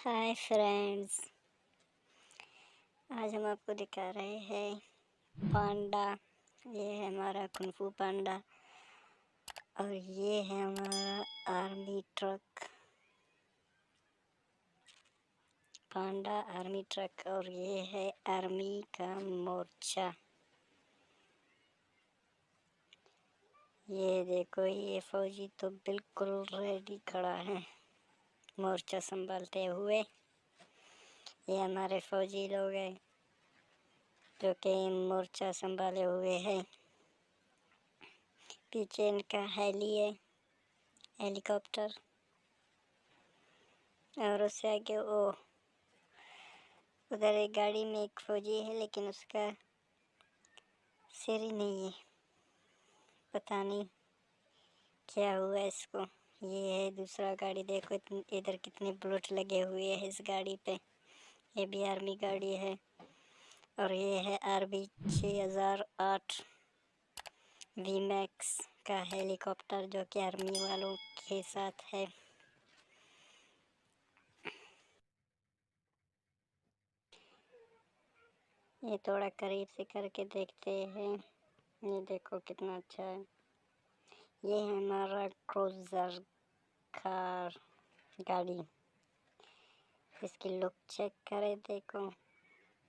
Hi friends, आज हम आपको दिखा रहे हैं पांडा। ये है हमारा कुंफू पांडा और ये है हमारा आर्मी ट्रक। पांडा आर्मी ट्रक और ये है आर्मी का मोर्चा। ये देखो, ये फौजी तो बिल्कुल रेडी खड़ा है मोर्चा संभालते हुए। ये हमारे फौजी लोग हैं जो कि मोर्चा संभाले हुए हैं। पीछे इनका हेली है, हेलीकॉप्टर, और उससे आगे वो उधर एक गाड़ी में एक फौजी है, लेकिन उसका सिर ही नहीं है, पता नहीं क्या हुआ इसको। ये है दूसरा गाड़ी, देखो इधर कितने बुलेट लगे हुए हैं इस गाड़ी पे। ये भी आर्मी गाड़ी है। और ये है आरबी 6008 वीमैक्स का हेलीकॉप्टर जो कि आर्मी वालों के साथ है। ये थोड़ा करीब से करके देखते हैं। ये देखो कितना अच्छा है। ये है हमारा क्रूज़र कार गाड़ी। इसकी लुक चेक करें, देखो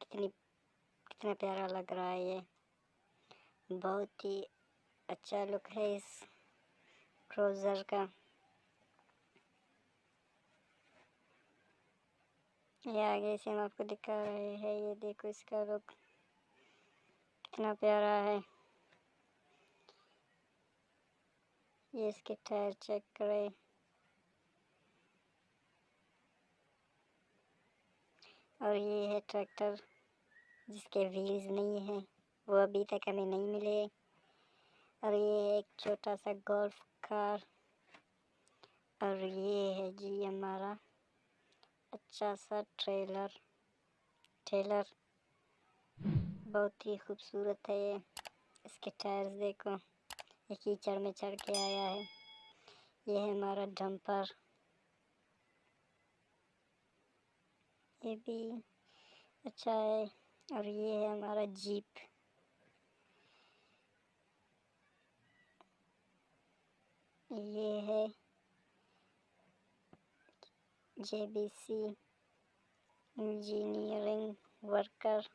कितना प्यारा लग रहा है। ये बहुत ही अच्छा लुक है इस क्रूज़र का। ये आगे से हम आपको दिखा रहे हैं। ये देखो इसका लुक कितना प्यारा है। ये इसके टायर चेक करें। और ये है ट्रैक्टर जिसके व्हील्स नहीं हैं, वो अभी तक हमें नहीं मिले। और ये एक छोटा सा गोल्फ कार। और ये है जी हमारा अच्छा सा ट्रेलर बहुत ही खूबसूरत है ये। इसके टायर्स देखो, ये कीचड़ में चढ़ के आया है। ये है हमारा डंपर, ये भी अच्छा है। और ये है हमारा जीप। ये है जेबीसी इंजीनियरिंग वर्कर।